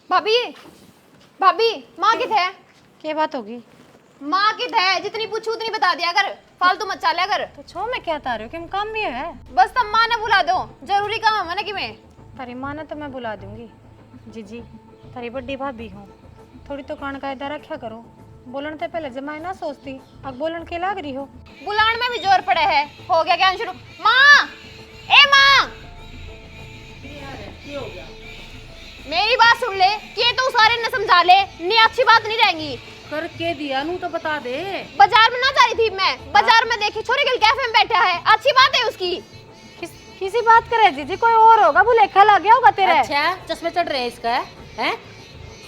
भाभी भाभी माँ किथे है? क्या बात होगी? माँ किथे है? जितनी पूछू उतनी बता दिया कर, फालतू मत चालिया कर। तो छो मैं क्या तार रही हूँ कि काम भी है। बस तब माँ ने बुला दो, जरूरी काम है ना कि मैं। तारी माँ ने तो मैं बुला दूंगी। जीजी तारी बड़ी भाभी हूँ, थोड़ी तो कान कायदा रखा करो। बोलन ते पहले जमाए ना सोचती, अब बोलन के लाग रही हो। बुलान में भी जोर पड़े है। हो गया ज्ञान शुरू। माँ, ए माँ, मेरी बात सुन ले कि तो सारे ने समझा ले, नहीं अच्छी बात नहीं रहेगी। करके दिया नू तो बता दे। बाजार में ना जा रही थी मैं, बाजार में देखी छोरे के कैफे में बैठा है, अच्छी बात है उसकी। किसी बात करे जीजी, कोई और होगा, भुलेखा लग गया होगा तेरे। अच्छा चश्मे चढ़ रहे हैं इसका है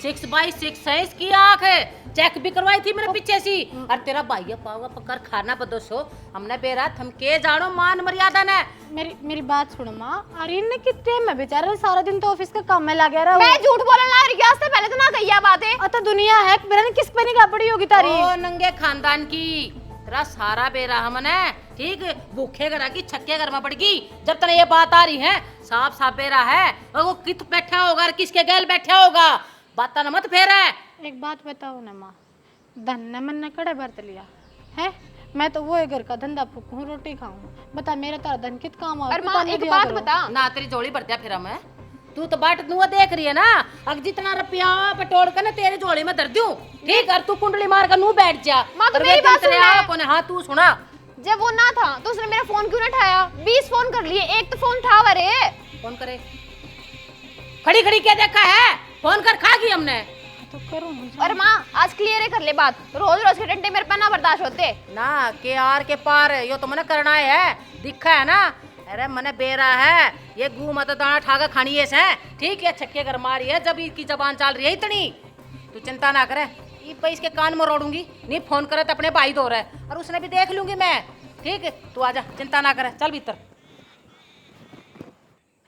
6x6 है इसकी आंख है। चेक भी करवाई थी मेरे पीछे सी। और तेरा भाई पावा पकड़ खाना बदोसो हमने बेरा थम के जानो मान मर्यादा ने। मेरी बात सुनो माँ, अरे ने कितने में बेचारा सारा दिन तो ऑफिस का काम में लगा रहा। मैं झूठ बोलने लग रही हूँ, पहले तो ना कही बात है। तो दुनिया है मेरा ने किस पे नहीं पड़ी होगी तारी। ओ नंगे खानदान की तेरा सारा बेरा हमने ठीक भूखे घर की छक्के घर में पड़गी। जब तक ये बात आ रही है साफ साफ बेरा है और वो कित बैठा होगा और किसके गैल बैठा होगा, बात न मत फेर है। एक बात बताओ ना माँ, धन ने मन ने कड़े बरत लिया है। मैं तो वो घर का धंधा फूकूं, रोटी खाऊं, बता मेरा तारा धन कित काम और माँ एक बात बता ना, तेरी जोड़ी बढ़तिया फिर मैं तू तो बाट नुआ देख रही है ना। अगर जितना रुपया पटोड़ कर ना तेरे जोड़ी में धर दूं ठीक, और तू कुंडली मार कर नू बैठ जा। माँ तो मेरी बात सुन ले। कौन है? हाँ तू सुना। जब वो ना था तो उसने मेरा फोन क्यों ना उठाया? 20 फोन कर लिए, एक तो फोन उठा रे। फोन करे खड़ी खड़ी क्या देखा है? फोन कर खागी हमने तो करूं। और माँ आज क्लियर कर ले बात, रोज रोज के डंडे मेरे पर ना बर्दाश्त होते ना के आर के पार यो तो मने करना है दिखा है ना। अरे मने बेरा है ये गू मत दाना ठागा खानी है से ठीक है, छक्के कर मारी है जब इसकी जबान चल रही है इतनी। तू चिंता ना करे, ये पे इसके कान मरोड़ूंगी नहीं। फोन करे तो अपने भाई दो रहे और उसने भी देख लूंगी मैं ठीक है। तू आजा चिंता ना करे, चल भीतर।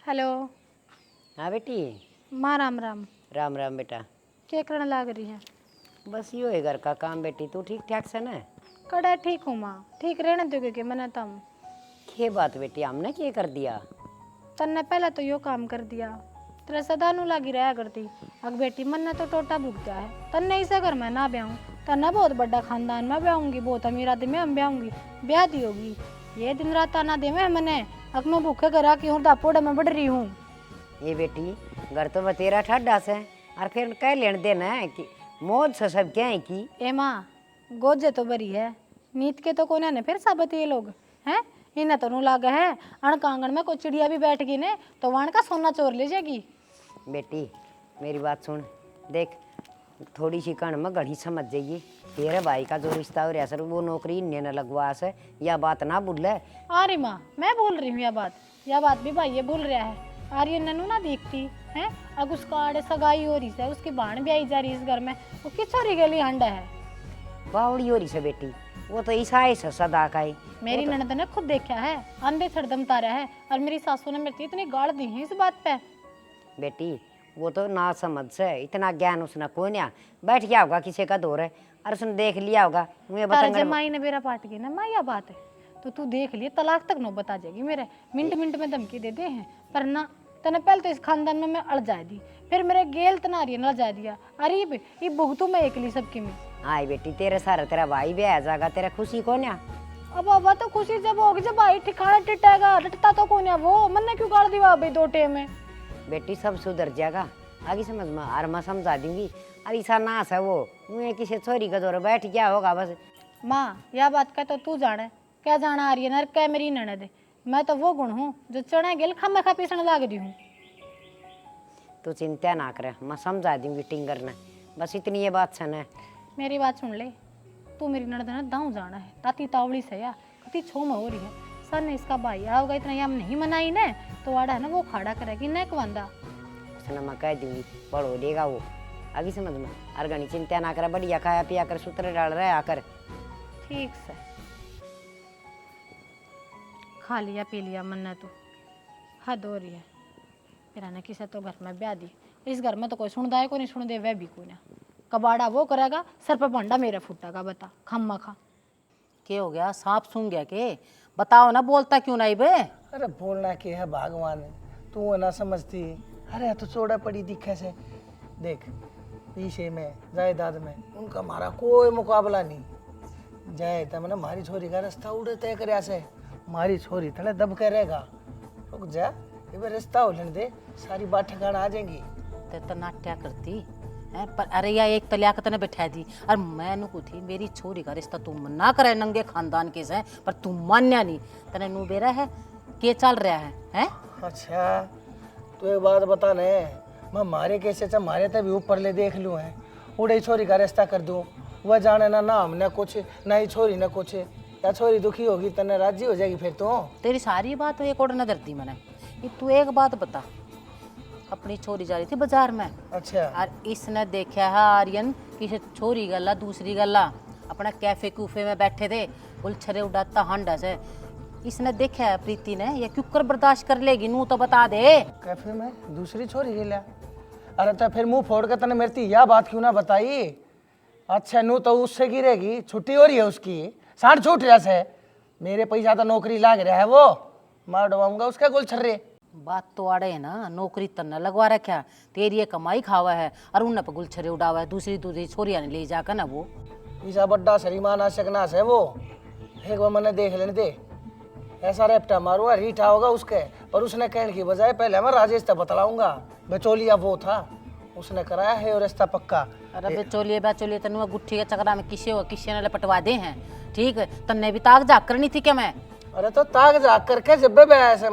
हेलो हाँ बेटी। माँ राम राम। राम राम बेटा। क्या करने लग रही है? बस यो है घर का काम बेटी। तू ठीक ठाक से ना? कड़ा ठीक हूँ माँ, ठीक रहने दोगे कि मैंने तम ये बात बेटी हमने क्या कर दिया? तन्ने पहले तो यो काम कर दिया, तेरा सदा नु लागी रहा करती। अग बेटी मन ने तो टोटा भुगता है, तन्ने इसे घर में ना ब्याहूं, तन्ने बहुत बड़ा खानदान में ब्याहूंगी, बहुत अमीर आदमी में हम ब्याहूंगी, ब्याह दी होगी। ये दिन रात आना दे में मैंने, अब मैं भूखे करा की हूँ, दापोड़े में बढ़ रही हूँ। ये बेटी घर तो बतेरा ठड्डा से और फिर कह लेन देना है कि मौज से सब क्या है की। ए माँ गोजे तो बरी है, नीत के तो कोने ने फिर साबत ये लोग हैं। इन्हें तो नू लागे है अणक आंगन में कोई चिड़िया भी बैठ गई ने तो वहां का सोना चोर ले जाएगी। बेटी मेरी बात सुन, देख थोड़ी सी कण में घड़ी समझ जाइए। तेरे भाई का जो रिश्ता हो रहा सर वो नौकरी इन्हें न लगवा से, या बात ना भूल। अरे माँ मैं बोल रही हूँ यह बात भी भाई ये बोल रहा है। आर्य ननू ना देखती है, अब उसका आड़े सगाई हो रही है, उसकी बाण भी आई जा रही इस घर में, वो किचोरी के लिए हंडा है। बावड़ी हो रही से बेटी, वो तो ईसाई से सदा का ही। मेरी ननद ने खुद देखा है, अंधे छड़दम तारा है, और मेरी सासू ने मेरे इतनी गाड़ दी है इस बात पे। बेटी वो तो ना समझ से इतना ज्ञान उसने कोई नहीं बैठ गया होगा किसी का दौर है और उसने देख लिया होगा। मुझे तारा माई ने मेरा पाट गई ना माँ यह बात है तो तू देख लिए तलाक तक नो बता जाएगी मेरे। मिनट मिनट में धमकी दे दे हैं पर ना, तने पहले तो इस खानदान में मैं अड़ जाए दी, फिर मेरे गेल तनारी न जा दिया। अरे ये बहुतू मैं एकली सबकी में। हाँ बेटी तेरे सारा तेरा भाई भी आ जाएगा, तेरा खुशी कौन है? अब बाबा तो खुशी जब होगी जब भाई ठिकाना टिटेगा, रटता तो कौन है वो, मन क्यों गाड़ दिया भाई दो टे में। बेटी सब सुधर जाएगा आगे समझ में, और मैं समझा दूंगी। अरे ऐसा नाश है वो, मुझे किसी छोरी का दौर बैठ गया होगा बस। माँ यह बात का तो तू जाने, क्या जाना आ रही है नर क्या मेरी ननद। मैं तो वो गुण हूँ जो चढ़े गेल खा खा पीसने लाग रही हूँ। तू चिंता ना करे, मैं समझा दूंगी टिंगर ने, बस इतनी ये बात सुन है। मेरी बात सुन ले, तू मेरी ननद ने दाऊ जाना है, ताती तावड़ी से या कति छो में हो रही है। सर ने इसका भाई आओगा इतना याम नहीं मनाई ने तो वाड़ा है ना वो खाड़ा करेगी न कवंदा। उसने मैं कह दूंगी बड़ो देगा वो आगे समझ में। अर्गणी चिंता ना करे, बढ़िया खाया पिया कर, सूत्र डाल रहे आकर। ठीक से खा लिया पी लिया मन ने तो हद हो रही है। मेरा ने किसे तो घर में ब्याह दी, इस घर में तो कोई सुनदा है को नहीं सुन दे वह भी को ना। कबाड़ा वो करेगा, सर पे भंडा मेरा फूटेगा, बता खम्मा खा। क्या हो गया? सांप सूंघ गया के? बताओ ना, बोलता क्यों नहीं बे? अरे बोलना के है भगवान, तू ना समझती। अरे तो चौड़ा पड़ी दिखे से देख पीछे में जायदाद में उनका हमारा कोई मुकाबला नहीं। जाए तब ना हमारी छोरी का रास्ता उड़े तय कर से हमारी छोरी थोड़ा दब के रहेगा। रुक जा ये रास्ता हो लेने दे, सारी बात ठिकाना आ जाएंगी। ते तो नाट्या करती है पर अरे या एक तलियाकत ने बैठा दी और मैं नु थी मेरी छोरी का रिश्ता तू मना करे नंगे खानदान के से पर तू मान्या नहीं तने नु बेरा है के चल रहा है? अच्छा तू एक बात बता ने, मैं मारे कैसे चा मारे तभी ऊपर ले देख लूँ है उड़े छोरी का रिश्ता कर दूँ। वह जाने ना नाम न कुछ ना ही छोरी न कुछ, या छोरी दुखी होगी तने राजी हो जाएगी फिर तो। तेरी सारी बात एक और नजर दी मैंने। ये तू एक बात बता, अपनी छोरी जा रही थी बाजार में अच्छा और इसने देखा है आर्यन किसी छोरी गला दूसरी गला अपना कैफे कूफे में बैठे थे उलछरे उड़ाता हांडा से। इसने देखा है प्रीति ने, ये क्यों कर बर्दाश्त कर लेगी? नू तो बता दे। कैफे में दूसरी छोरी के लिया? अरे तो फिर मुंह फोड़ के तने मेरी यह बात क्यों ना बताई? अच्छा नू तो उससे गिरेगी, छुट्टी हो रही है उसकी, साढ़ छूट रहा है, मेरे पैसा तो नौकरी लाग रहा है, वो मार डबाऊंगा उसका गोल छर्रे। बात तो आड़े है ना, नौकरी तन्ना लगवा रखा, तेरी ये कमाई खावा है और उन पर गुलछरे उड़ावा है, दूसरी दूसरी छोरिया ने ले जाकर ना वो ईसा बड्डा शरीमान शकनास है वो। एक बार मैंने देख लेने दे, ऐसा रेपटा मारूंगा रीठा होगा उसके। पर उसने कहने की बजाय पहले मैं राजेश तक बतलाऊंगा, बचौलिया वो था, उसने कराया है और रास्ता पक्का। अरे बेचोलिए तनु गुट्ठी के चक्रा में किसी ने लपटवा दे हैं, ठीक है? तन्ने भी ताक झाक करनी थी क्या मैं? अरे तो ताक जाग करके जब भी ऐसे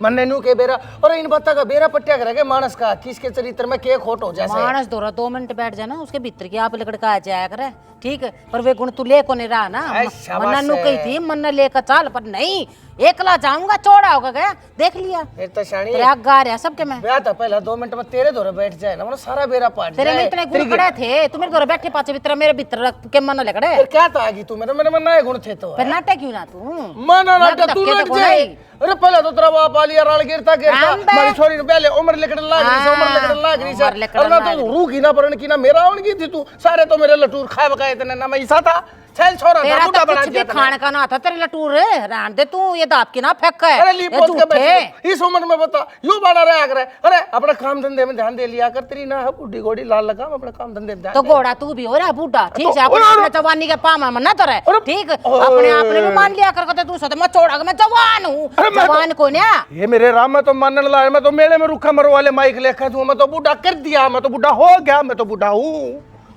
मन्ने नू के बेरा और इन बत्ता का बेरा पट्टिया करेगा मानस का, किसके चरित्र में के खोट हो जैसे। मानस दौरा 2 मिनट बैठ जाना उसके भीतर की आप लकड़का आ जाया करे, ठीक है? पर वे गुण तू ले को नहीं रहा ना। मन्ना नू कही थी मन्ना लेकर चाल, पर नहीं एकला जाऊंगा, चौड़ा होगा गया, देख लिया फिर तो शानी गा रहा सबके मैं ब्याह था पहला 2 मिनट में तेरे दौरे बैठ जाए ना, मतलब सारा बेरा पाट तेरे में जाए। इतने गुण खड़े थे, तू मेरे दौरे बैठे पाचे भीतर मेरे भीतर रख के मन लकड़े, फिर क्या था आगी तू मेरे मेरे में नए गुण थे तो फिर नाटे क्यों ना तू? मना नाटा तू धक्के लग तो जाए। नहीं। अरे पहले तो तेरा बाप आलिया राल गिरता राम बे। मारी छोरी ने पहले उम्र लेकर लाग रही से, उम्र लेकर लाग रही से। उम्र लेकर अरे ना लाग तो रूह की ना परण की ना मेरा आउन की थी तू, सारे तो मेरे लटूर खाए बकाए इतने ना मैं ईसा था, छैल छोरा था, तेरा बूढ़ा तो बना कुछ भी दिया तने। खाने का ना था तेरे लटूर रहन दे तू, ये दाप की ना फेंक है, अरे ली ये पोत के झूठे। बैठे इस उम्र में बता यूं बड़ा रहा करे। अरे अपने काम धंधे में ध्यान दे लिया कर, तेरी ना है बूढ़ी घोड़ी लाल लगा, अपने काम धंधे में ध्यान तो दे। घोड़ा तू भी हो रहा बूढ़ा, ठीक तो- है? अपने जवानी के पामा मना तो रहे, अरे- ठीक? अपने आप ने भी मान लिया कर तू सत मैं चौड़ा मैं जवान हूँ, अरे मैं तो- जवान को ना ये मेरे राम में तो मानने लाए, मैं तो मेले में रुखा मरो वाले माइक लेकर दूं, मैं तो बूढ़ा कर दिया, मैं तो बूढ़ा हो गया, मैं तो बूढ़ा हूँ,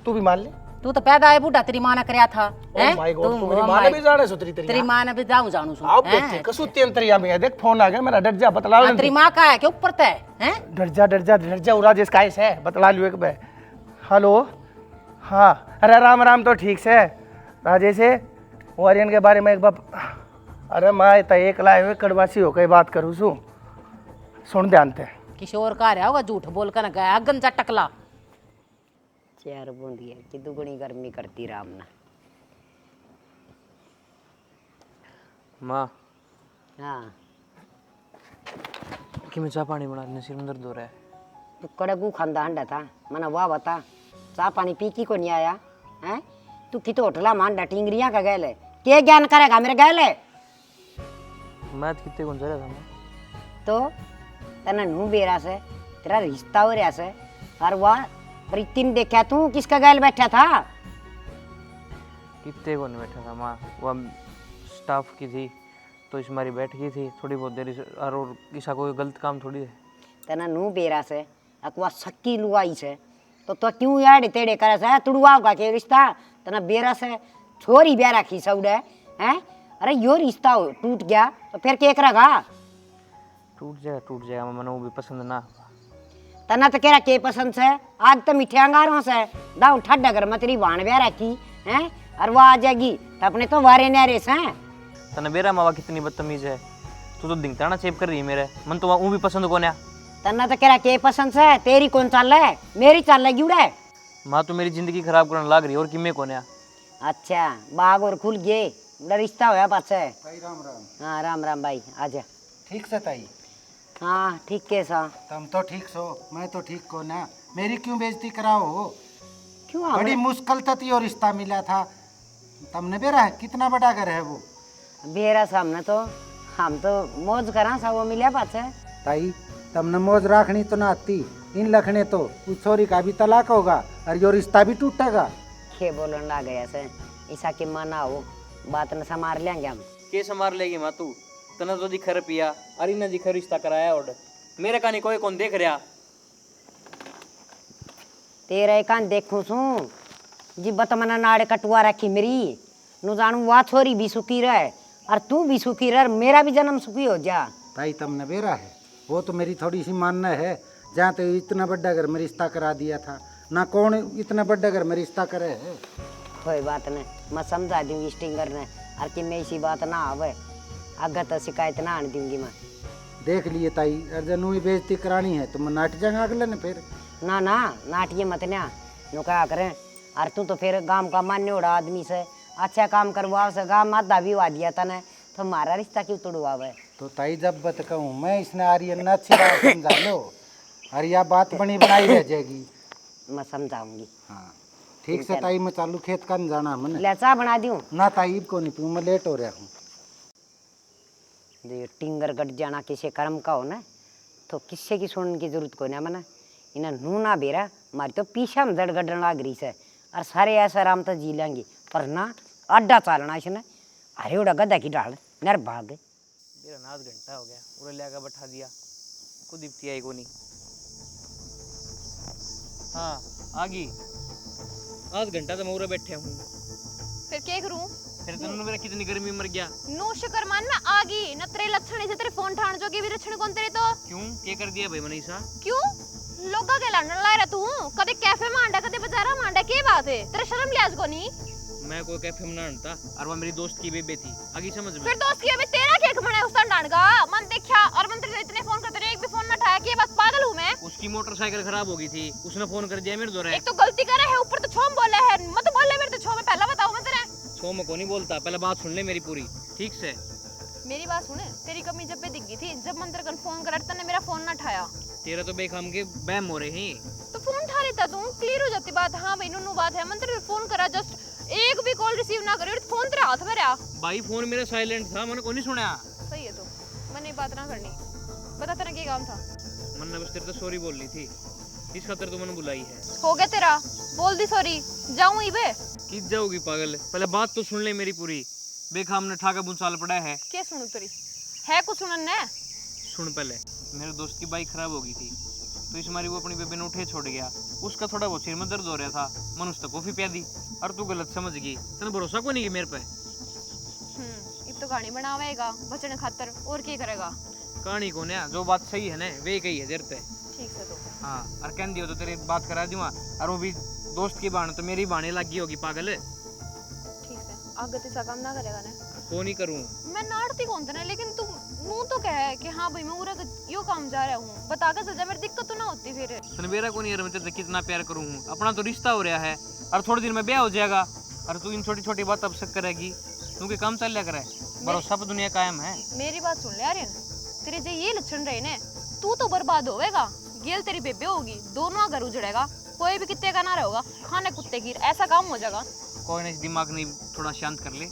तू भी मान ले। तू तो पैदा है बूढ़ा, तेरी माँ ने कराया था, ओ माय गॉड, तू मेरी माँ ने भी जाने सो तेरी तेरी माँ ने भी जानू सुन, आप देखते कसूती अंतरिया में है, देख फोन आ गया मेरा, डर जा बतला ले। तेरी माँ का है के ऊपर तय हैं? डर जा उरा जिसका ऐसे है, बतला लियो एक बार। हेलो हाँ, अरे राम राम तो ठीक से राजेश है वारियन के बारे में एक बार। अरे मैं तो एक लाए हुए कड़वासी हो के बात करूँ सू, सुन ध्यान से। किशोर का रहा होगा, झूठ बोल कर गया गंजा टकला। चार बूंदिया की दुगनी गर्मी करती राम ना। माँ हाँ कि मैं चाय पानी बना, सिर में दर्द हो रहा है। तू कड़गू खांदा हंडा था मना, वाह बता चाह पानी पी की को नहीं आया हैं? तू की तो होटला मांडा टिंगरिया का गैल है, के ज्ञान करेगा मेरे गैल है मैं तो कितने कौन सा था माँ? तो तना नू बेरा से तेरा रिश्ता हो रहा से। और वह प्रीति ने देखा तू किसका गैल बैठा था? कितने कौन बैठा था माँ? वह स्टाफ की थी तो इस मारी बैठ गई थी थोड़ी बहुत देर और किसा कोई गलत काम थोड़ी है। तना नू बेरा से अकवा सक्की लुआई से तो क्यों यार तेड़े करे से तुड़वाओ का के रिश्ता? तना बेरा से छोरी ब्याह रखी सौड़े हैं? अरे यो रिश्ता टूट गया तो फिर के करेगा? टूट जाएगा मैंने वो भी पसंद ना। तना तो कह रहा के पसंद से आग तो मीठे अंगारों से दाऊ ठड अगर मतरी बाण ब्याह रखी हैं और वो आ जाएगी तो अपने तो वारे न्यारे से हैं। तना बेरा मावा कितनी बदतमीज है, तू तो दिंगताना चेप कर रही है मेरे मन, तो वो भी पसंद कौन है? तना तो कह रहा के पसंद से तेरी कौन चाल है? मेरी चाल लगी उड़े। माँ तो मेरी जिंदगी खराब करने लग रही है और कि मैं कौन है? अच्छा बाग और खुल गए उड़ा रिश्ता होया पास है। राम राम। हाँ राम राम भाई आजा। ठीक से ताई? हाँ ठीक कैसा? तुम तो ठीक सो, मैं तो ठीक को ना, मेरी क्यों बेइज्जती कराओ हो? क्यों बड़ी मुश्किल तक यो रिश्ता मिला था, तुमने बेरा है कितना बड़ा घर है वो? बेरा सामने तो हम तो मौज करा सा वो मिला पास है। ताई तुमने मौज राखनी तो ना आती, इन लखने तो उस छोरी का भी तलाक होगा और यो रिश्ता भी टूटेगा। खे बोलन लग गया से ऐसा कि माना हो बात न संभार लेंगे हम। के संभार लेगी माँ तू? तना तो दिखर पिया अरे ना दिखर रिश्ता कराया और मेरे का नहीं कोई कौन देख रहा। तेरा कान देखूं सू जी बत मना नाड़े कटुआ रखी मेरी नु जानू वह छोरी भी सुखी रहे और तू भी सुखी रह, मेरा भी जन्म सुखी हो जा। ताई तमने बेरा है वो तो मेरी थोड़ी सी मानना है। जहाँ तो इतना बड़ा घर में रिश्ता करा दिया था ना कौन इतना बड़ा घर में रिश्ता करे है। कोई बात नहीं, मैं समझा दूंगी स्टिंगर ने और कि मैं ऐसी बात ना आवे आगे तो शिकायत ना आने दूंगी मैं। देख लिए ताई अगर नू ही बेइज्जती करानी है तो मैं नाट जाऊंगा अगले ने फिर। ना ना नाटिए मत ना नो क्या करें। और तू तो फिर गांव का मान्य उड़ा आदमी से अच्छा काम करवाओ से गाँव आधा भी हुआ दिया तने तो हमारा रिश्ता क्यों तोड़वावे। तो ताई जब बत कहूँ मैं इसने आर्यन न अच्छी बात समझा लो और यह बात बनी बनाई रह जाएगी। मैं समझाऊंगी। हाँ ठीक से ताई, मैं चालू खेत का जाना मैंने। ले चाह बना दूं ना ताई को नहीं पीऊँ, मैं लेट हो रहा हूँ। जो टिंगर गट जाना किसी कर्म का हो ना तो किससे की सुनने की जरूरत को ना मना इन्हें नू ना बेरा मारी तो पीछा में जड़ गड्ढन लाग रही से और सारे ऐसा आराम तो जी लेंगे पर ना अड्डा चालना इसने। अरे उड़ा गद्दा की डाल नर भाग गए। मेरा ना आध घंटा हो गया उड़े ले आकर बैठा दिया को दीप्ति आई को नहीं। हाँ आ गई आध घंटा तो मैं उड़े बैठे हूँ। फिर क्या करूं? फिर तेरे मेरा कितनी गर्मी मर गया। नो शुक्र मान मैं आ गई न तेरे लक्षण से तेरे फोन ठाण जो के भी लक्षण कौन तेरे तो क्यों क्या कर दिया भाई मनीषा? क्यों लोगा के लड़न ला रहा तू कदे कैफे में आंडा कदे बाजारा में आंडा के बात है तेरे शर्म लिहाज को नहीं। मैं कोई कैफे में ना आणता और वो मेरी दोस्त की बेबे थी आगे समझ में। फिर दोस्त की अभी तेरा क्या खमना है उस डांड का मन देखा और मन तेरे इतने फोन करते रहे एक भी फोन ना उठाया कि बस पागल हूं मैं। उसकी मोटरसाइकिल खराब हो गई थी उसने फोन कर दिया मेरे द्वारा। एक तो गलती करे है ऊपर तो छोम बोले है मत बोले मेरे तो छो में पहला बताओ मैं तेरे छो में को नहीं बोलता पहले बात सुन ले मेरी पूरी ठीक से। मेरी बात सुने तेरी कमी जब पे दिख गई थी जब मंत्र कन फोन करा तने मेरा फोन ना उठाया। तेरा तो बेखाम के बैम हो रहे हैं तो फोन उठा लेता तू क्लियर हो जाती बात। हाँ भाई नुनू बात है मंत्र फोन करा जस्ट एक भी कॉल रिसीव ना करे फोन तेरे हाथ में रहा। भाई फोन मेरा साइलेंट था मैंने को नहीं सुना। सही है तो मैंने बात ना करनी बता तेरा क्या काम था। मैंने बस तेरे तो सॉरी बोल ली थी इस खातर तो मैंने बुलाई है। हो गया तेरा बोल दी सॉरी जाऊं इबे किस जाओगी पागल पहले बात तो सुन ले मेरी पूरी। बेखाम ने ठाका बुंसाल पड़ा है। क्या सुनू तेरी है कुछ सुनन ने सुन पहले मेरे दोस्त की बाइक खराब हो गई थी तो इस मारी वो अपनी बेबे ने उठे छोड़ गया। उसका थोड़ा बहुत सिर में दर्द हो रहा था मन उसको कॉफी पिया दी और तू गलत समझ गई। तेने भरोसा को नहीं मेरे पे। इब तो कहानी बनावेगा बचने खातर और क्या करेगा। कहानी को ना जो बात सही है ना वे कही है देर पे ठीक से तो हाँ और कह दियो तो तेरी बात करा दूंगा और वो भी दोस्त की बाण तो मेरी बाणे लगी होगी पागल। ठीक से आगे तीसरा काम ना करेगा ना को नहीं करूँ मैं नाड़ती कौन था ना लेकिन तू मुंह तो कह है कि हाँ भाई मैं पूरा यो काम जा रहा हूँ बता के सजा मेरी दिक्कत तो ना होती फिर। तनवेरा को नहीं यार मैं तेरे से कितना प्यार करूँ हूँ अपना तो रिश्ता हो रहा है और थोड़े दिन में ब्याह हो जाएगा और तू इन छोटी छोटी बात अब शक करेगी क्योंकि काम चल लिया करे भरोसा पर दुनिया कायम है। मेरी बात सुन ले आर्यन तेरे जो ये लक्षण रहे ने तू तो बर्बाद होवेगा गेल तेरी बेबे होगी दोनों घर उजड़ेगा कोई भी कितने का ना रहेगा खाने कुत्ते की ऐसा काम हो जाएगा। कोई नहीं दिमाग नहीं थोड़ा शांत कर ले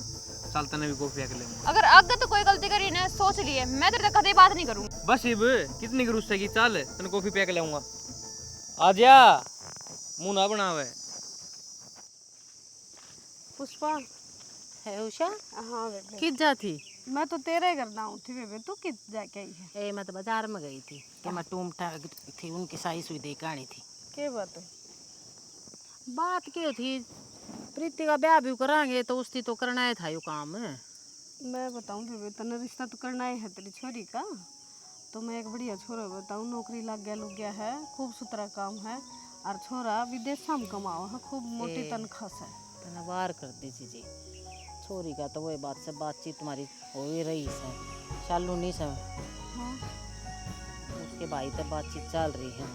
चल तने भी कॉफी आके ले अगर आगे तो कोई गलती करी ने सोच लिए मैं तेरे कभी बात नहीं करूंगी। बस इब कितनी की रुस्से की चल तने कॉफी पिया के लाऊंगा आ जा मुंह ना बनावे। पुष्पा है उषा हाँ बेबे किस जा थी? मैं तो तेरे घर ना थी बेबे तू किस जाके आई है। ए मैं तो बाजार में गई थी कि मैं टूम थी उनकी साई सुई दे के आनी थी। क्या बात है? बात क्या थी प्रीति का ब्याह भी करांगे तो उसकी तो करना ही था यो काम है। मैं बताऊं बेबे तने रिश्ता तो करना ही है तेरी छोरी का तो मैं एक बढ़िया छोरा बताऊं नौकरी लग गया है खूब सुथरा काम है और छोरा विदेश में कमाओ है खूब मोटी तनख्वाह से। तने वार कर दी जी छोरी का तो वही बात से बातचीत तुम्हारी हो ही रही है चालू नहीं से हाँ उसके भाई तो बातचीत चल रही है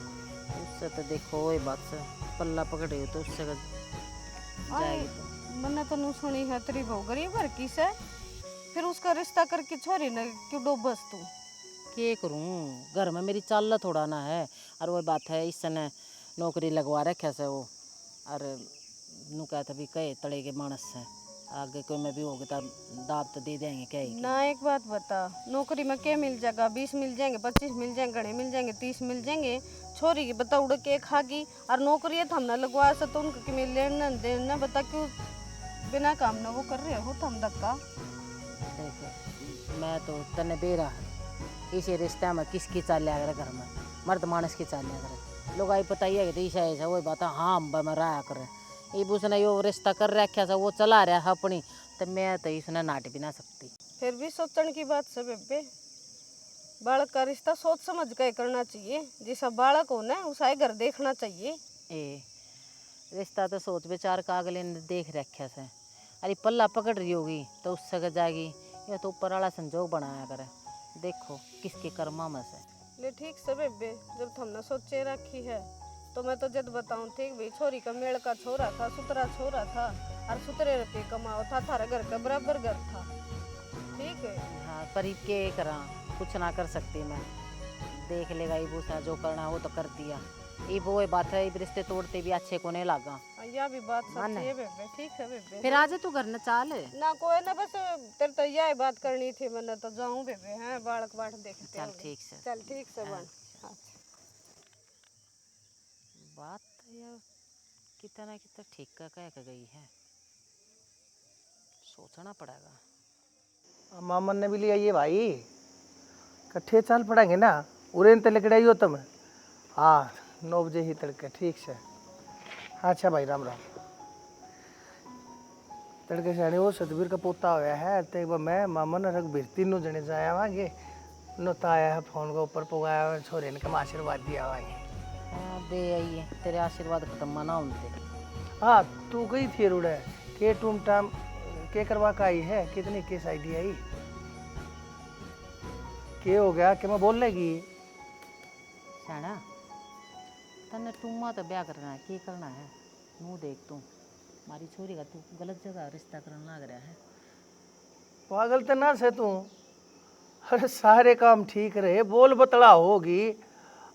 उससे तो देखो वही बात से पल्ला पकड़े हो तो उससे जाएगी तो। मैंने तो नू सुनी है तेरी बहू गरीब घर की से फिर उसका रिश्ता करके छोरी ने क्यों डोबस तू। क्या करूँ घर में मेरी चाल थोड़ा ना है और वही बात है इस समय नौकरी लगवा रखे से वो और नू कहता भी कहे तड़े के मानस से आगे कोई में भी होगा तो दाब तो दे देंगे क्या ही। ना एक बात बता नौकरी में क्या मिल जाएगा 20 मिल जाएंगे 25 मिल जाएंगे घने मिल जाएंगे 30 मिल जाएंगे छोरी की बता उड़ के खागी और नौकरी है हमने लगवा से तो उनको कि लेना देना बता क्यों बिना काम ना वो कर रहे हो तो हम धक्का। देख मैं तो तने बेरा इसी रिश्ते में किसकी चाल लिया करे घर में मर्द मानस की चाल लिया करे लोग आई पता ही है कि ईशा ऐसा वही बात हाँ हम रहा करे ये उसने यो रिश्ता कर रखा था वो चला रहा है अपनी तो मैं तो इसने नाट भी ना सकती। फिर भी सोचने की बात से बेबे बालक का रिश्ता सोच समझ कर करना चाहिए जैसा बालक हो ना उसा घर देखना चाहिए। ए रिश्ता तो सोच विचार का अगले ने देख रखा से अरे पल्ला पकड़ रही होगी तो उस सग जाएगी या तो ऊपर वाला संजोग बनाया करे देखो किसके कर्मा में से। ले ठीक से बेबे जब तुमने सोचे रखी है तो मैं तो जब बताऊं ठीक भाई छोरी का मेल का छोरा था सुतरा छोरा था और सुतरे रुपये कमाओ था थारा घर का बराबर घर था ठीक है। हाँ पर के करा कुछ ना कर सकती मैं देख लेगा ये पूछा जो करना वो तो कर दिया ये वो बात है रिश्ते तोड़ते भी अच्छे को नहीं लगा यह भी बात सच है बेबे ठीक है बेबे फिर आज तू घर न चाल ना कोई ना बस तेरे तो यह बात करनी थी मैंने तो जाऊं बेबे हैं बालक बाट देखते चल ठीक से चल ठीक से बन। बात यार कितना कितना ठीक का कह गई है सोचना पड़ेगा। मामन ने भी लिया ये भाई कट्ठे चाल पड़ेंगे ना उरेन ते लेकर आई हो तुम। हाँ 9 बजे ही तड़के ठीक से। अच्छा भाई राम राम। तड़के से वो सतबीर का पोता होया है तो एक बार मैं मामन रघबीर तीनों जने जाया वागे नोता आया है फोन को ऊपर पुगाया छोरे ने कम आशीर्वाद दिया वागे। हाँ दे आइए तेरे आशीर्वाद खत्म माना उनसे। हाँ तू गई थी रुड़े के टूम टाम के करवा का आई है कितनी केस आईडी आई के हो गया कि मैं बोल लेगी शाना तन्ने टुम्मा तो ब्याह करना है क्या करना है मुँह देख तू हमारी छोरी का तू गलत जगह रिश्ता करने लग रहा है। पागल तो ना से तू अरे सारे काम ठीक रहे बोल बतला होगी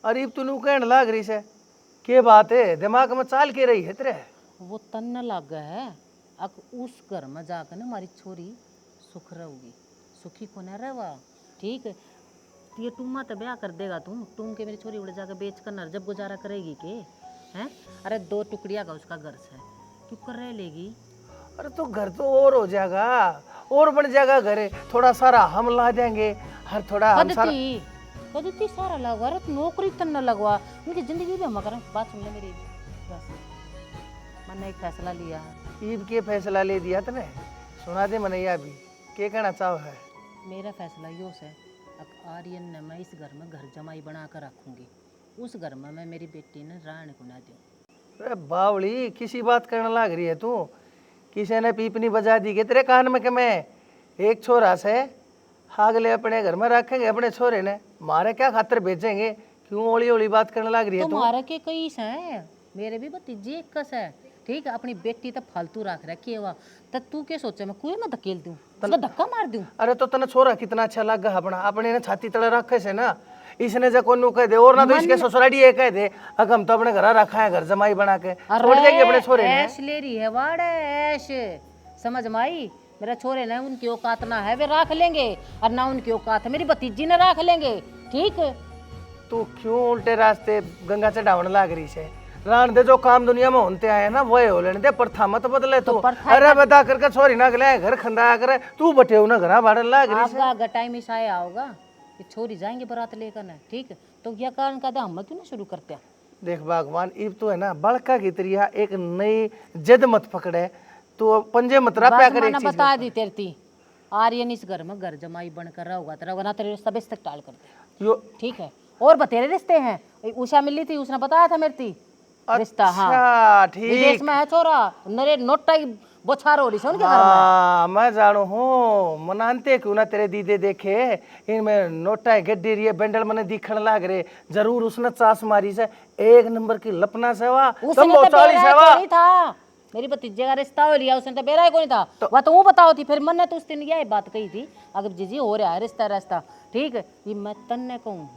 अरे तू कहने लग रही से के बात है दिमाग में चाल के रही है तेरे वो तन्न लग गया है अब उस घर में जाकर ना हमारी छोरी सुख रहोगी सुखी को न रहवा ठीक है ये टुम्मा तो ब्याह कर देगा तुम के मेरी छोरी उड़ जाकर बेच कर नर जब गुजारा करेगी के हैं। अरे 2 टुकड़िया का उसका घर से क्यों कर रह लेगी। अरे तो घर तो और हो जाएगा और बन जाएगा घर थोड़ा सारा हम ला देंगे हर थोड़ा हम सारा कदती सारा लगवा रहा नौकरी तन न लगवा उनकी जिंदगी भी हम करें बात सुन ले मेरी बस मैंने एक फैसला लिया है। ईद के फैसला ले दिया तने सुना दे मनैया भी के कहना चाहो है। मेरा फैसला यो है अब आर्यन ने मैं इस घर में घर जमाई बना कर रखूंगी उस घर में मैं मेरी बेटी ने रहने को ना दूँ। अरे बावली किसी बात करने लग रही है तू किसी ने पीपनी बजा दी के तेरे कान में कि मैं एक छोरा से अगले अपने घर में रखेंगे अपने छोरे ने मारे क्या खातर भेजेंगे क्यों ओली ओली बात करने लग रही है तू। तुम्हारे के कई है मेरे भी भतीजे एक कस है ठीक है अपनी बेटी तो फालतू रख रखी है वह तो तू क्या सोचा मैं कुएं में धकेल दूं उसका धक्का मार दूं। अरे तो तने छोरा कितना अच्छा लग गया अपना अपने ने छाती तले रखे से ना इसने जो कोनू कह दे और ना तो इसके ससुराली ये कह दे अगर हम तो अपने घर रखा है घर जमाई बना के छोड़ देंगे अपने छोरे ने। ऐश ले रही है वाड़ ऐश समझ माई मेरा छोरे ने उनकी औकात ना है वे रख लेंगे और ना उनकी औकात है मेरी भतीजी ने रख लेंगे ठीक। तू क्यों उल्टे रास्ते गंगा चढ़ावन लाग रही से रान दे जो काम दुनिया में होते आए ना वो हो लेने दे प्रथा मत बदले तू। अरे बता करके छोरी ना गले घर खंडाया करे तू बटे ना घर बाड़न लाग रही से। आपका टाइम इस आया होगा कि छोरी जाएंगे बारात लेकर ना ठीक तो यह कारण का हम क्यों ना शुरू करते हैं। देख भगवान इब तो है ना बड़का की तरिया एक नई जद मत पकड़े तो पंजे मत रहा कर एक चीज बता दी तेरती आर्यन इस घर में घर जमाई बनकर रहोगा तेरा ना तेरे रिश्ता बेस तक टाल कर दे यो ठीक है। और बतेरे रिश्ते हैं उषा मिली थी उसने बताया था मेरे थी रिश्ता हाँ ठीक विदेश में है छोरा नरे नोटा की बोछार हो रही है उनके घर हाँ मैं जानू हूँ मनानते क्यों ना तेरे दीदे देखे इनमें नोटा गड्डी रही है बेंडल मने दिखण लाग रहे जरूर उसने चास मारी से एक नंबर की लपना सेवा उसने तो बेरा नहीं था मेरी भतीजे का रिश्ता हो लिया उसने तो बेरा ही कोई था वह तो वो बताओ थी फिर मन ने तो उस दिन यही बात कही थी अगर जीजी हो रहा है रिश्ता रास्ता ठीक है ये मैं तन्ने कहूँ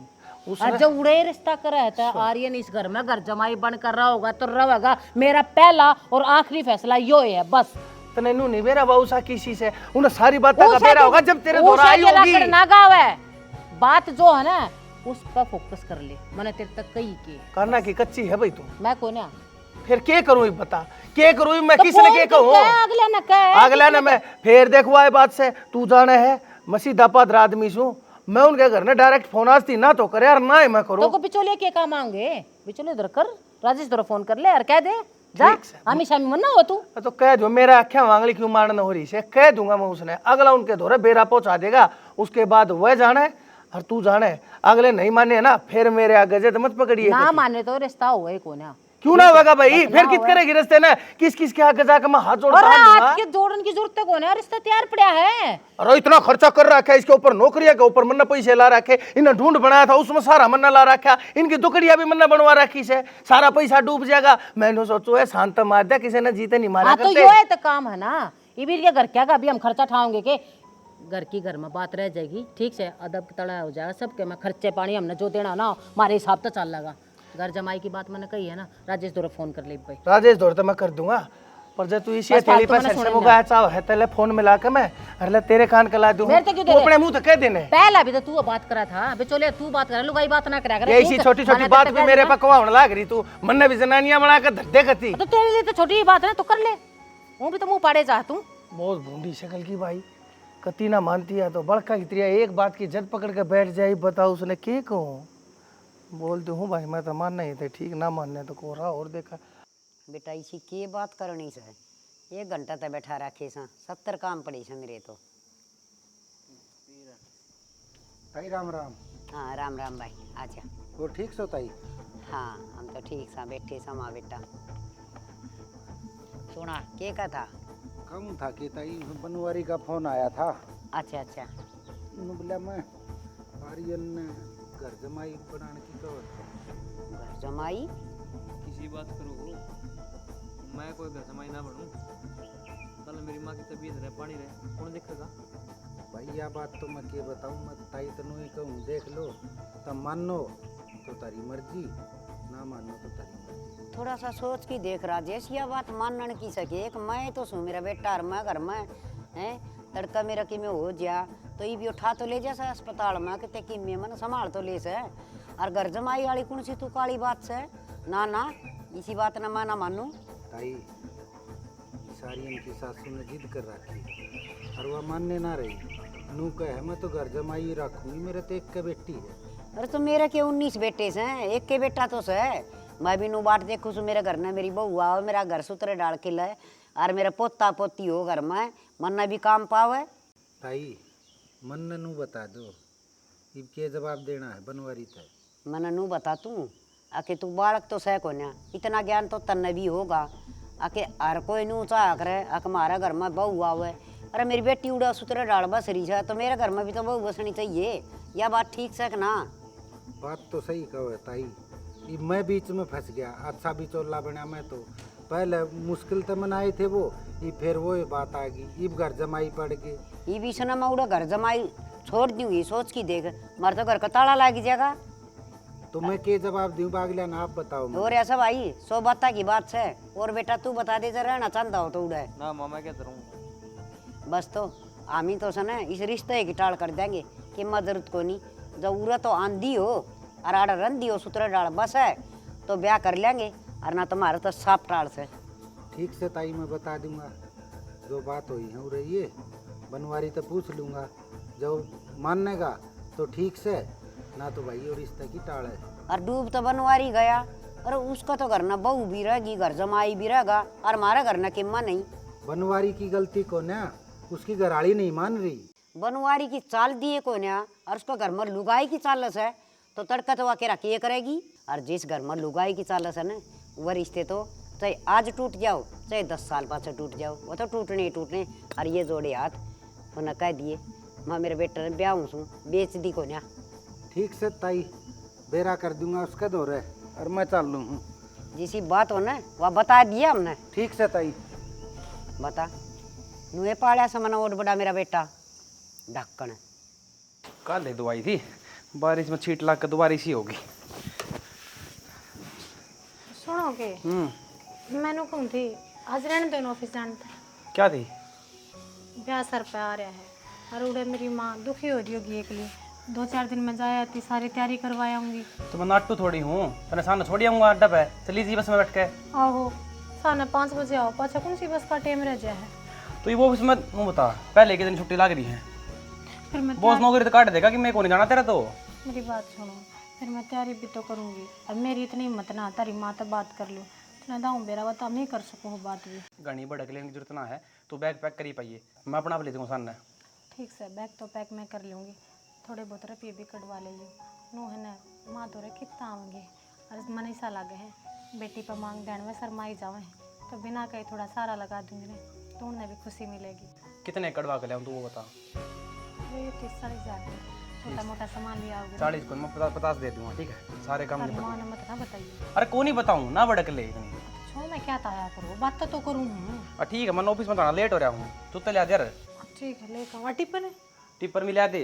और जब उड़े रिश्ता कर रहा था आर्यन इस घर में घर जमाई बन कर रहा होगा तो रहेगा मेरा पहला और आखिरी फैसला यो है बस। तने नु नहीं बेरा बाऊसा किसी से उन्हें सारी बात का बेरा होगा जब तेरे दोरा आई होगी ना गाव है बात जो है ना उस पर फोकस कर ले। मैंने तेरे तक कही के करना की कच्ची है भाई तू। मैं को ना फिर के करूँ बता, के करूँ मैं, तो किसने के कहूँ? अगला न कह, अगला ना मैं फिर देखो आए बात से तू जाने है मसी दापाद आदमी छू, मैं उनके घर ने डायरेक्ट फोन आती ना तो करे यार ना ही मैं करूँ। तो को बिचौलिया के काम मांगे, बिचौलिया इधर कर, राजेश इधर फोन कर ले यार, कह दे जा आमी शामी मन्ना हो तू। तो कह दो मेरा आख्या मांगली क्यों मारना हो रही से, कह दूंगा मैं उसने, अगला उनके धोरे बेरा पहुंचा देगा, उसके बाद वह जाने और तू जाने, अगले नहीं माने ना फिर मेरे आगे जद मत पकड़िए। ना माने तो रिश्ता हुआ ही को ना, क्यों ना होगा भाई, फिर कित करेगी रिश्ते ना, किस किस के आगे जाकर मैं हाथ जोड़ और बांध दूंगा? हाथ के जोड़न की जरूरत को ना, रिश्ता तैयार पड़ा है। अरे इतना खर्चा कर रखा है इसके ऊपर, नौकरिया के ऊपर मन्ना पैसे ला रखे, इन्हें ढूंढ बनाया था उसमें सारा मन्ना ला रखा, इनकी दुकड़िया भी मन्ना बनवा रखी से, सारा पैसा डूब जाएगा। मैंने सोचो है शांत मार दिया, किसी ने जीते नहीं मारा तो यो है तो काम है ना, ये भी घर क्या का अभी हम खर्चा ठाओगे के, घर की घर में बात रह जाएगी, ठीक से अदब तड़ा हो जाएगा सबके में, खर्चे पानी हमने जो देना ना हमारे हिसाब तो चल लगा। घर जमाई की बात मैंने कही है ना, राजेश दौरे फोन कर ले भाई। राजेश दौरे तो मैं कर दूंगा, पर जब तू इसी थैली पे सरसे मुगा चाव है तेरे फोन मिला के मैं अरे तेरे कान कला दूं, तू अपने मुंह तो कह देने। पहला भी तो तू बात करा था, बेचोले तू बात करा, लुगाई बात ना करा कर, ऐसी छोटी छोटी बात भी मेरे पे कवावण लाग रही, तू मन्ने भी जनानियां बना के धद्दे करती। तो तेरे लिए तो छोटी ही बात है तो कर ले, वो भी तो मुंह पाड़े जा तू। बहुत भूंडी शक्ल की भाई, कती ना मानती है तो बड़का की त्रिया एक बात की जद पकड़ के बैठ जाए, बताओ उसने के कहूँ, बोल दू हूँ भाई मैं तो मानना ही थे, ठीक ना मानने तो कोरा और देखा। बेटा इसी के बात करनी से, 1 घंटा तक बैठा रखे सा, 70 काम पड़ी से मेरे तो। ताई राम राम। हाँ राम राम भाई, आजा। वो ठीक सो ताई? हाँ हम तो ठीक सा बैठे सा माँ बेटा। सुना के का था? कम था कि ताई बनवारी का फोन आया था। अच्छा अच्छा। बोला मैं आर्यन घर जमाई बनाने की कवर। घर जमाई? किसी बात करो, मैं कोई घर जमाई ना बनूं, कल मेरी माँ की तबीयत रहे पानी रहे कौन देखेगा? भाई यह बात तो मैं के बताऊँ, मैं ताई तनु ही कहूँ देख लो, तब मानो तो तारी मर्जी, ना मानो तो तारी मर्जी। थोड़ा सा सोच के देख राजेश, यह बात मानने की सके, एक मैं तो सू मेरा बेटा और मैं घर में है, तड़का मेरा कि में हो जा तो ये भी उठा तो ले जा सा अस्पताल में, कितने कि में मन संभाल तो ले से, और घर जमाई वाली कौन सी तू काली बात से, ना ना इसी बात ना मैं ना मानू। ताई सारी इनकी सासू ने जिद कर रखी और वह मानने ना रही, नू कहे मैं तो घर जमाई रखूंगी, मेरे तो एक के बेटी है। अरे तो मेरे के 19 बेटे से, एक के बेटा तो से, मैं भी नू बाट देखू सु मेरे घर ने मेरी बहू आओ, मेरा घर सुतरे डाल के लाए, और मेरा पोता पोती हो घर में, मन्ना भी काम पावे। ताई मन नू बता दो, इब के जवाब देना है बनवारी थे। मन नू बता तू आके तू बालक तो सह को ना, इतना ज्ञान तो तन्ने भी होगा, आके हर कोई नू चाह करे आके हमारा घर में बहू आवे, अरे मेरी बेटी उड़ा सुतरे डाल बस रही है तो मेरे घर में भी तो बहू बसनी चाहिए, यह बात ठीक से ना? बात तो सही कहो है ताई, इब मैं बीच में फंस गया, अच्छा भी चोला बना मैं तो, पहले मुश्किल तो मनाए थे वो, ये फिर वो बात आ गई, इब घर जमाई पड़ गई। ये बीच में मैं उड़ा घर जमाई छोड़ दूंगी, सोच की देख मार तो घर का ताला लागी जाएगा, तो मैं के जवाब दूं बागलिया ना, आप बताओ। और ऐसा भाई 100 बात की बात है, और बेटा तू बता दे जरा रहना चाहता हो तो उड़े ना मामा क्या करूँ, बस तो आमी तो सने इस रिश्ते की टाल कर देंगे कि मैं जरूरत को नहीं, जब उड़ा तो आंधी हो और आड़ा रंधी हो सुतरा डाल बस है तो ब्याह कर लेंगे, और ना तुम्हारा तो साफ टाल से। ठीक से ताई मैं बता दूंगा, जो बात हुई है रही है, बनवारी तो पूछ लूँगा, जब मानेगा तो ठीक से, ना तो भाई और रिश्ते की टाल है। और डूब तो बनवारी गया, और उसका तो घर ना बहू भी रहेगी, घर जमाई भी रहेगा, और हमारा घर ना किम्मा नहीं। बनवारी की गलती को ना, उसकी घराड़ी नहीं मान रही, बनवारी की चाल दिए को ना, और उसका घर में लुगाई की चालस है तो तड़का तो वाकेरा के करेगी, और जिस घर में लुगाई की चालस है ना, वह रिश्ते तो चाहे आज टूट जाओ चाहे 10 साल बाद से टूट जाओ, वो तो टूटने ही टूटने। और ये जोड़े हाथ तो न कह दिए मैं मेरे बेटे ने ब्याह हूँ बेच दी को ना। ठीक से ताई बेरा कर दूंगा उसका दौरे, और मैं चल लूँ हूँ। जिसी बात हो ना वह बता दिया हमने। ठीक से ताई। बता नुए पाड़ा समना ओट बड़ा मेरा बेटा ढक्कन। कल ही दवाई थी, बारिश में छीट लग के दोबारा सी होगी। सुनोगे मैंने कहूँ थी आज रहने दो ऑफिस जाने थे। क्या थी? ब्याह सर पे आ रहा है और उड़े मेरी माँ दुखी हो रही होगी एक लिए, 2-4 दिन में जाया आती, सारी तैयारी करवाऊंगी। तो मैं नाटू थोड़ी हूँ, तने सामने छोड़ी आऊंगा अड्डा पे, चली जी बस में बैठ के। आहो साढ़े 5 बजे आओ, पाछा कौन सी बस का टाइम रह जाए है। तो ये वो उसमें मुँह बता, पहले के दिन छुट्टी लग रही है, फिर मैं बॉस नौकरी तो काट देगा कि मैं को नहीं जाना तेरा। तो मेरी बात सुनो, फिर मैं तैयारी भी तो करूंगी। अब मेरी इतनी हिम्मत ना, तारी माँ तो बात कर लो, इतना दाऊँ बेरा बता नहीं कर सको बात भी। घनी भड़क लेने की जरूरत ना है, तू बैग पैक करी पाइए, मैं अपना आप ले दूँगा सामने। ठीक से बैग तो पैक मैं कर लूँगी, थोड़े बहुत रुपये भी कटवा ले लूँ। नो है ना, माँ तो रे कितना आऊँगी, और मन ऐसा लगे है बेटी पर मांग देने में शर्माई जावे, तो बिना कहीं थोड़ा सारा लगा दूँगी ना, तो उन्हें भी खुशी मिलेगी। कितने कटवा कर ले तू वो बता। ये 30-40 छोटा मोटा सामान भी आओगे। 40 को मैं 50 दे दूँगा, ठीक है, सारे काम निपट माँ गए। ने मत ना बताइए। अरे को नहीं बताऊँ ना, भड़क ले इतनी। छो मैं क्या ताया करूँ, बात तो करूँ। ठीक है, मैं ऑफिस में थोड़ा लेट हो रहा हूँ, तू तो ले यार। ठीक है लेकर आऊँ। टिफिन टिप्पर मिला दे।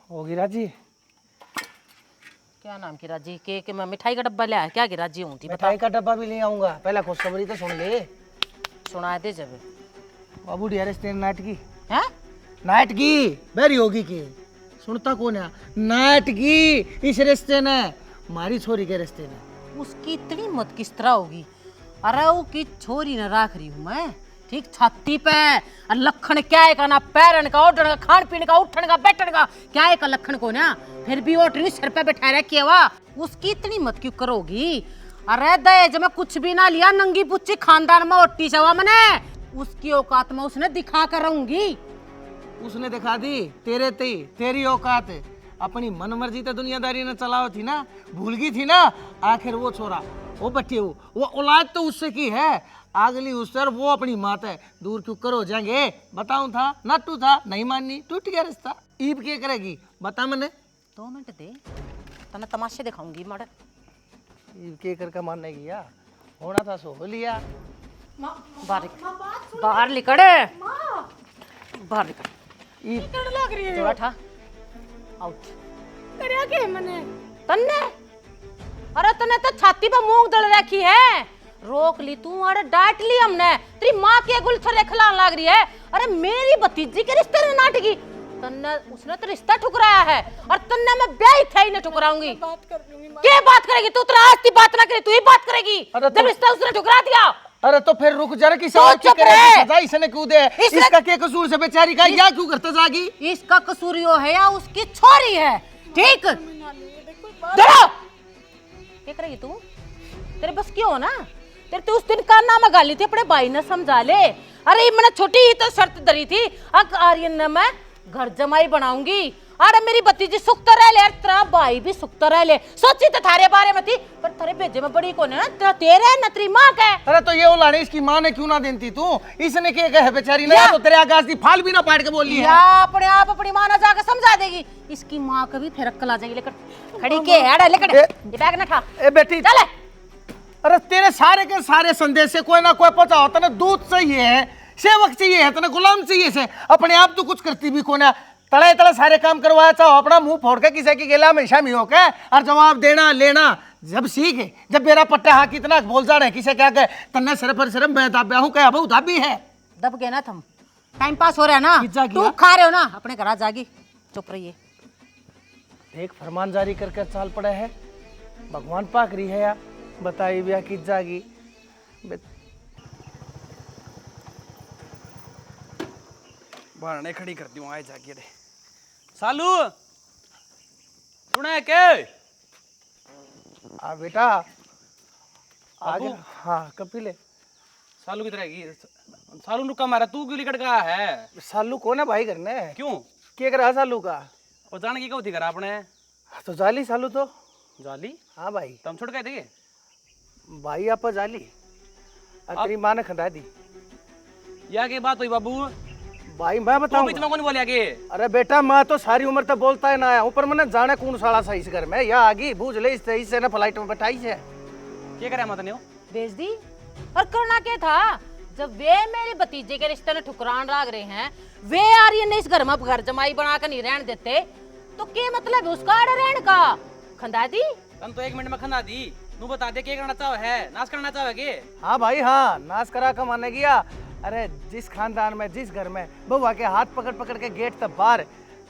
होगी राजी, क्या नाम की राजी के मैं मिठाई का डब्बा ले आया क्या की राजी हूँ थी बता। मिठाई का डब्बा भी ले आऊंगा, पहला खुशखबरी तो सुन ले। सुना दे जब बाबू डी रेस्टोरेंट नाइट की, हैं नाइट की बेरी होगी की सुनता कौन है, नाइट की इस रिश्ते ने हमारी छोरी के रिश्ते ने। उसकी इतनी मत किस तरह होगी। अरे वो की छोरी न राख रही हूँ मैं, ठीक छाती पे। और लखन क्या है का ना, पैरन का, उठन का, खान पीने का, उठन का, बैठन का, क्या है का लखन को ना। फिर भी वो ट्री सर पे बैठा रखे हुआ, उसकी इतनी मत क्यों करोगी। अरे दहेज में कुछ भी ना लिया, नंगी पुच्ची खानदान में ओटी चवा मैंने, उसकी औकात में उसने दिखा कर रहूंगी। उसने दिखा दी तेरे ते, तेरी औकात अपनी मनमर्जी तो दुनियादारी ने चलाओ थी ना, भूल गई थी ना। आखिर वो छोरा, वो बच्चे, वो औलाद तो उससे की है, अगली उसर वो अपनी मात है, दूर क्यों करो जाएंगे। बताऊं था, नट्टू था, नहीं माननी, टूट गया रिश्ता। ईब क्या करेगी बता मैंने। 2 मिनट दे, तने तमाशे दिखाऊंगी मड़। ईब के करके मानने गया, होना था सो हो लिया। बाहर निकले, बाहर निकल। लग रही है थोड़ा ठा आउट करया के मने तन्ने। अरे तने तो छाती पे मूंग दल रखी है, रोक ली तू। अरे डांट ली हमने, तेरी माँ के गुलछर खिलाने लग रही है। अरे मेरी भतीजी के रिश्ते में नाटकी, तन्ने उसने तो रिश्ता ठुकराया है, और तन्ने मैं ब्याह ही थे ही नहीं ठुकराऊंगी। क्या बात करेगी तू, तेरा आज की बात ना करे, तू ही बात करेगी। जब रिश्ता उसने ठुकरा दिया। अरे तो फिर रुक जरा, किसी और की सजा इसने क्यों दे, इसका क्या कसूर से बेचारी का, या क्यों करते जागी। इसका कसूर यो है या उसकी छोरी है, ठीक। डरो क्या करेगी तू, तेरे बस क्यों हो ना। तेरे तो उस दिन काना में गाली थी, अपने भाई ने समझा ले। अरे मैंने छोटी ही तो शर्त धरी थी, अब आर्यन ने मैं घर जमाई बनाऊंगी। अरे मेरी भतीजी सुख तो रह ले, तेरा भाई भी सुख तो रह ले। सोची तो थारे बारे में थी, पर थारे भेजे में बड़ी कौन है ना, तेरा तेरे न तेरी माँ का। अरे तो ये उलाने इसकी माँ ने क्यों ना देती तू, इसने क्या कहे बेचारी ने, तो तेरे आकाश की फाल भी ना पाट के बोली है। या अपने आप अपनी माँ ना जाकर समझा देगी, इसकी माँ का भी फिर अक्ल आ जाएगी। लेकर खड़ी के है, लेकर ये बैग ना खा। ए बेटी चले। अरे तेरे सारे के सारे संदेश से कोई ना कोई पहुंचा होता ना, दूध चाहिए है, सेवक चाहिए है, तना गुलाम चाहिए से, अपने आप तो कुछ करती भी कौन है। तड़े तड़े सारे काम करवाया, चाहो अपना मुंह फोड़ के किसी की गेला में शामिल होके, और जवाब देना लेना जब सीखे, जब मेरा पट्टा हाँ कितना बोल जा रहे किसे क्या कहे, तन्ने सिर पर सिर मैं दाब्या हूँ, क्या बहुत दाबी है। दब गए ना तुम, टाइम पास हो रहा है ना, पिज्जा तू किया? खा रहे हो ना, अपने घर आ जागी, चुप रहिए। एक फरमान जारी करके चाल पड़े है, भगवान पाक रही है या बताई बिया की जागी। बारने खड़ी कर दूँ, आए जाके रे सालू सुना के। आ बेटा आगे, हाँ कपिले। सालू किधर है, सालू रुका मारा, तू क्यों लिकड़ का है। सालू कौन है भाई करने, क्यों क्या करा सालू का। और जाने की कब थी करा आपने, तो जाली सालू तो जाली। हाँ भाई, तुम छोड़ गए थे भाई आप जाली तेरी माँ ने खंदा दी। या के बात हुई बाबू, भाई मैं तू बताऊं, बीच में कौन बोलिया के। अरे बेटा मैं तो सारी उम्र तक बोलता है ना आया, ऊपर मैंने जाने कौन साला सही इस घर में, या आगी बूझ ले इससे ना फ्लाइट में बैठाई से। क्या करे मत ने भेज दी। और करना क्या था, जब वे मेरे भतीजे के रिश्ते ने ठुकरान लाग रहे हैं, वे आर्यन ने इस घर में घर जमाई बना कर नहीं रहने देते, तो क्या मतलब है उसका आड़े रहने का। खंदा दी तन तो 1 मिनट में खंदा दी, तू बता दे क्या करना चाहो है, नाश करना चाहो के? हाँ भाई हाँ, नाश करा कमाने गया। अरे जिस खानदान में जिस घर में बउआ के हाथ पकड़ पकड़ के गेट तक बाहर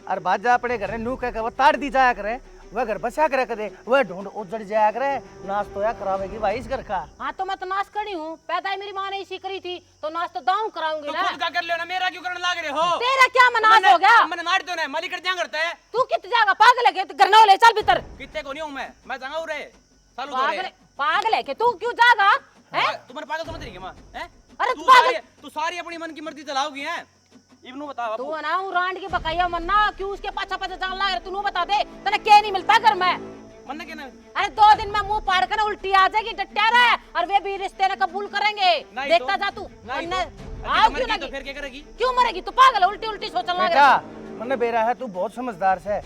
और बाजा अपने घर नू कह वो ताड़ दी जाया करे, वह घर बचा करे कदे वह ढूंढ उजड़ जाया करे, नाश तो या करावेगी भाई इस घर का। हाँ तो मैं तो नाश करी हूँ, पैदा ही मेरी माँ ने इसी करी थी, तो नाश तो दाऊं कराऊंगी तो ना। खुद का कर लो ना, मेरा क्यों करने लाग रहे हो? तेरा क्या मनास हो गया? मैंने मार दो ना, मालिक कर दिया करता है। तू कित जाएगा? पागल है के? घर ना ले, चल भीतर। कितने को नहीं हूँ मैं जाऊंगा उरे चालू दो पागल रे। पागल है के? तू क्यों जाएगा? हैं? तुम्हारे पागल समझ रही है माँ? हैं? अरे तू सारी अपनी मन की मर्जी चलाओगी हैं? इब्नू बता तू ना रांड की बकाया मन्ना क्यों उसके पाछा पाछा जान लग रहा? तू बता दे तने क्या नहीं मिलता घर में? मन्ना क्या ना? अरे 2 दिन में मुंह पार कर उल्टी आ जाएगी, डट्या रहा, और वे भी रिश्ते ने कबूल करेंगे। देखता जा तू। आओ क्यों लगी? फिर क्या करेगी? क्यों मरेगी? तू पागल है, उल्टी उल्टी सोचने लग बेटा रहा। मैंने बेरा है, तू बहुत समझदार से,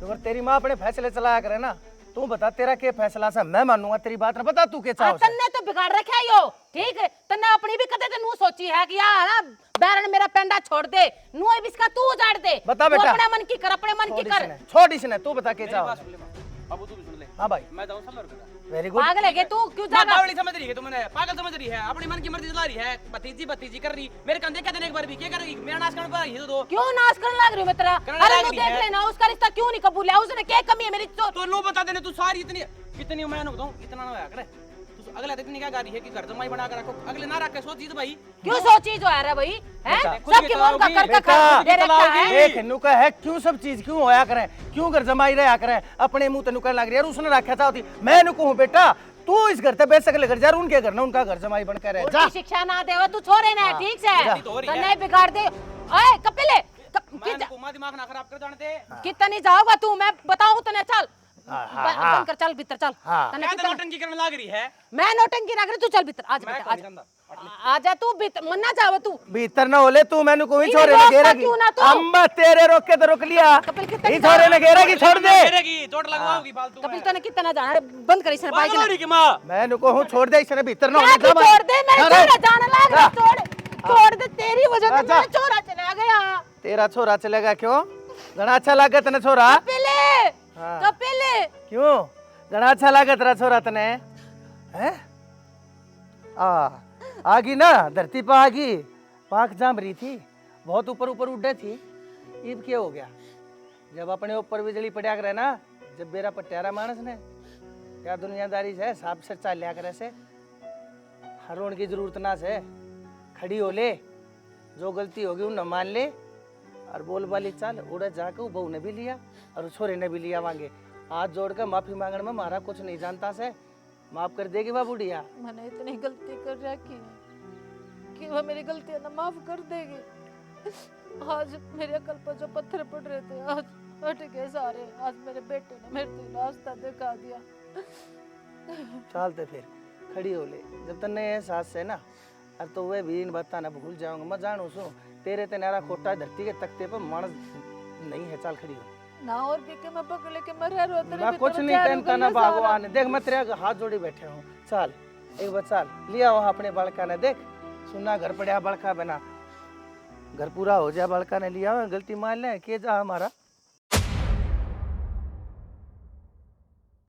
अगर तेरी माँ अपने फैसले चलाया करे ना, तू बता तेरा क्या फैसला से मैं मानूंगा तेरी बात ना, बता तू क्या चाहो। तन्ने तो बिगाड़ रखा है यो, ठीक है? तन्ने अपनी भी कदे नू सोची है कि यार ना बैरन मेरा पेंडा छोड़ दे, नू अब इसका तू उजाड़ दे। बता तू बेटा। अपने मन की कर, अपने मन की कर। छोड़ इसने, तू बता क्या चाहो। बाबू तू भी सुन ले। हाँ भाई मैं जाऊँ सल्लर का। Very good. पागल है के तू? क्यों माँ जाएगा? बावली समझ रही है तुमने, पागल समझ रही है, अपनी मन की मर्जी चला रही है, भतीजी कर रही। मेरे कंधे कहते हैं एक बार भी क्या करेगी? मेरा नाश करने पर ये तो क्यों नाश करने लग रही हूँ मैं तेरा? करने अरे लग तू रही देख है। लेना, उसका रिश्ता क्यों नहीं कबूल है? उसने क्या कमी है मेरी? तो नो बता देने, तू सारी इतनी मैं बताऊं इतना ना होया करे। तू अगले इतनी क्या गाड़ी है कि घर जमाई बना कर रखो, अगले ना रख के सोची तो भाई। क्यों सोची जो है रे भाई? हैं? खुद सबकी की मन का कर बेटा, दे रखा है। देख नु का है क्यों सब चीज क्यों होया करे, क्यों घर जमाई रहा करे, अपने मुंह तेनु कहने लग रही है उसने रखा था होती। मैं नु कहूं बेटा तू इस घर ते बेशक लेकर जा, उनके घर ना उनका घर जमाई बन कर रह जा। उल्टी शिक्षा ना देवा तू, छोरे ना, ठीक से? तो नहीं बिगाड़ दे। ओए कपिले, मैं दिमाग ना खराब कर जानते। कितनी जाओगा तू? मैं बताऊं तने, चल हाँ, बंद कर, चल भीतर चल। हाँ। तने क्या कितना नौटंकी करने लग रही है? मैं नौटंकी ना करे, तू चल भीतर। आज मैं भीतर, कौन आज गंदा? आजा तू भीतर, मन्ना जाओ तू। भीतर ना होले तू मैंने कोई इन्हें छोरे ने रोकता घेरेगी। क्यों ना तू? अम्मा तेरे रोक के तो रोक लिया, कपिल कितना ई छोरे ने घेरेगी, छोड़ दे। घेरेगी, चोट लगवाओगी फालतू में। कपिल तने कितना जाना? बंद कर इसने बाइक पागल हो रही की माँ? मैं नु कहूं छोड़ दे, इसने भीतर ना क्या होने तू दे। छोड़ दे, मैं अरे, छोरा जाने लग रहा, छोड़ दे, तेरी वजह से जा। मेरा छोरा चला गया। तेरा छोरा चलेगा क्यों? घना अच्छा लागे तने छोरा? कपिले, हाँ। कपिले, क्यों घना अच्छा लागे तेरा छोरा तने? हैं? आगी ना धरती पर आगी, पाख जाम रही थी, बहुत ऊपर ऊपर उड़े थी, ईब क्या हो गया? जब अपने ऊपर बिजली पड़ा करे ना, जब बेरा पट्यारा मानस ने क्या दुनियादारी से साफ से चाल लिया करे से, हरोण की जरूरत ना से, खड़ी हो ले, जो गलती होगी उन्हें मान ले, और बोल वाली चाल उड़े जाकर बहू ने भी लिया और छोरे ने भी लिया मांगे, हाथ जोड़कर माफी मांगने में मारा कुछ नहीं जानता से, माफ कर देगी वह बुढ़िया। मैंने इतनी गलती कर रखी है कि वह मेरी गलतियां ना माफ कर देगी। आज मेरे अकल पर जो पत्थर पड़ रहे थे आज हट गए सारे। आज मेरे बेटे ने मेरे को रास्ता दिखा दिया। चलते फिर खड़ी हो ले, जब तक नहीं एहसास है ना, अब तो वे भी इन बात ना भूल जाऊंगा। मैं जानू सू तेरे ते नारा खोटा धरती के तख्ते पर मानस नहीं है। चल खड़ी हो ना और भी के मैं पकड़ लेके मैं रह रहा मैं कुछ नहीं कहता ना भगवान, देख मैं तेरे हाथ जोड़ी बैठे हूँ। चल एक बार चल लिया वहाँ अपने बड़का ने, देख सुना घर पड़ा बड़का बना, घर पूरा हो जाए बड़का ने लिया, गलती मान ले के जा हमारा।